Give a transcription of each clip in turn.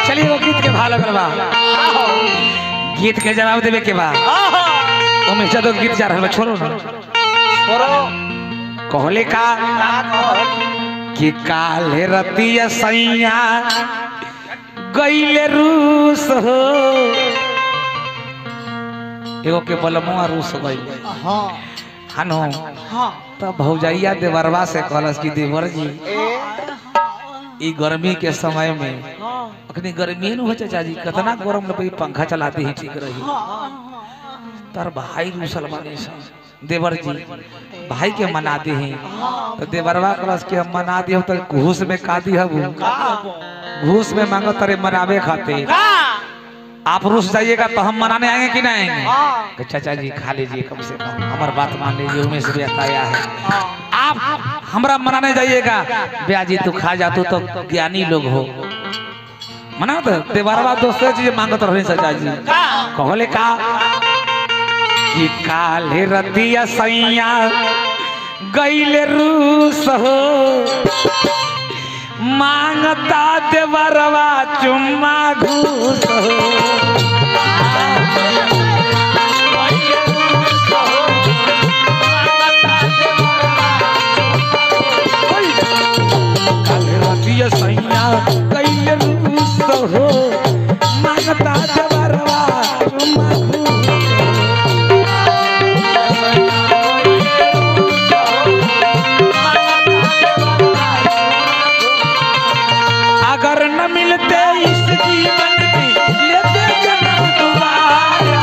चलिए वो गीत के भाव लगल बा, गीत के जवाब देवे के बा। ओमे जदो गीत जा रहल बा, छोड़ो ना छोड़ो। कहले का कि काले रतिया सैया गईले रूस हो, एगो के बलमुआ रूस गईले। हाँ हनो हाँ तब भौजैया देवरवा से कहलस कि देवर जी ई गर्मी के समय में अखनी गर्मी न हो चाचा जी, कितना गरम लगे, पंखा चलाते ही ठीक रही। तार भाई रूसल बने देवर जी भाई के मनाते हैं, तो देवरवा कहलस कि हम मना दियो तो घूस में का दी हबू, घूस में मांगो तरे मनावे खाते। आप रूस जाइएगा तो हम मनाने आएंगे कि नहीं आएंगे? चाचा जी खा लीजिए, कम से कम हमारी बात मान लीजिए, उमेश भैया आया है, आप हमरा मनाने जाइएगा। ब्याजी तू खा जा, तू तो ज्ञानी लोग हो, मना तो देवरवा दोस्तों चीज मांगत रहे चाचा जी। कहले का कि काले रतिया सैया गईले रूस हो, मांगता देवरवा चुम्मा घूस हो। काले रतिया सैया गईले रूस हो, मांगता देवरवा चुम्मा घूस। अगर न मिलते इस जीवन में लेते जन्म दोबारा,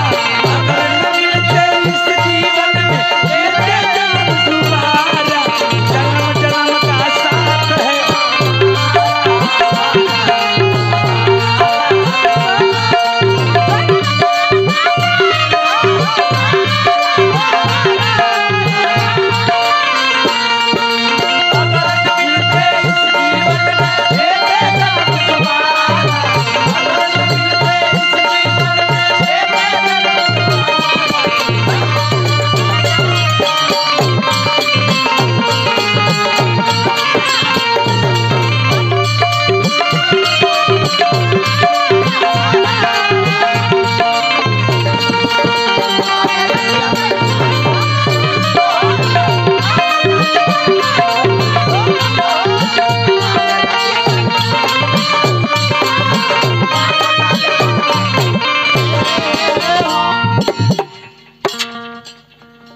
अगर न मिलते इस जीवन में लेते जन्म दोबारा, जन्म जन्म का साथ है।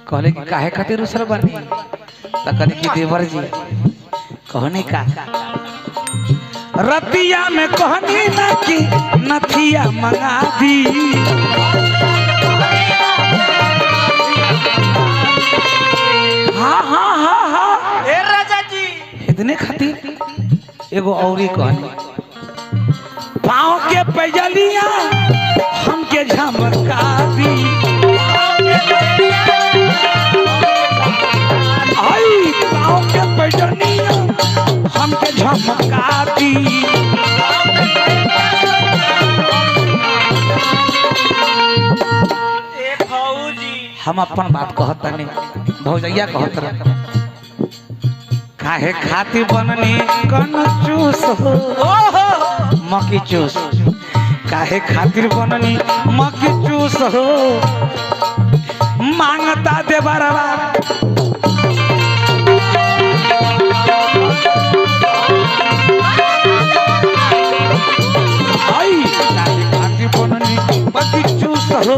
कहले कि काहे खातिर उसर बनी, तो कहले कि देवर जी कहने का रतिया में कहनी ना कि नथिया मंगा दी, हाँ हाँ हाँ हाँ ए राजा जी इतने खातिर एगो औरी कहनी पाँव के पैजलिया हमके झमका दी, आई पाँव के पैजलिया हमके झमका दी। ए भौजी हम अपन बात कहता नहीं, भौजैया कहत रहे काहे खातिर बननी कन चूस हो, मकी चूस, काहे खातिर बननी मकी चूस हो, मांगता देवरवा आई, काहे खातिर बननी मकी चूस हो,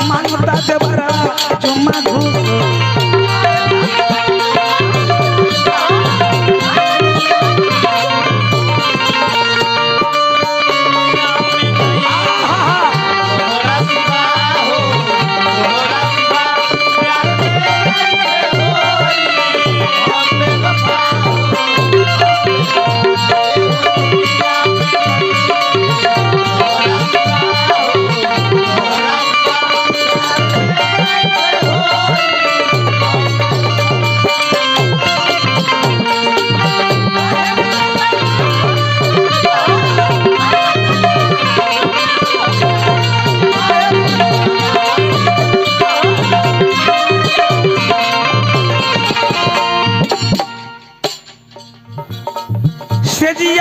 मांगता देवरवा चुम्मा घूस हो।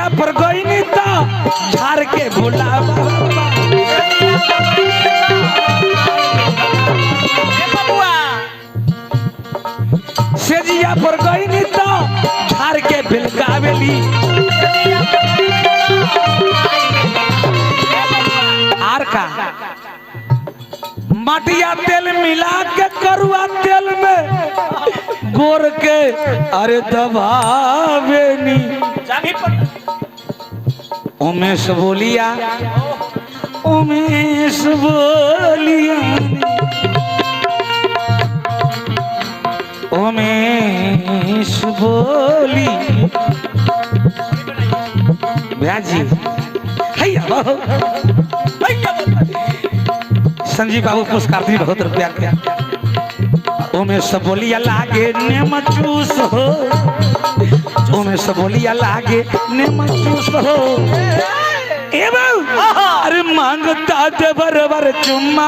जिया पर गई नहीं तो झाड़ के भूला से जिया पर गई नहीं तो झाड़ के बिलकावेली आर का मटिया तेल मिला के करुआ तेल में गोर के अरे दबावेनी उमेश बोलिया उमेश बोलिया उमेश बोली भैया जी संजीव बाबू पुरस्कार दी बहुत रुपया के उमेश बोलिया लागे ने मचूस हो उमेश बोलिया लागे ने मचूस हो एवं अरे मांगता दे बरबर चुम्मा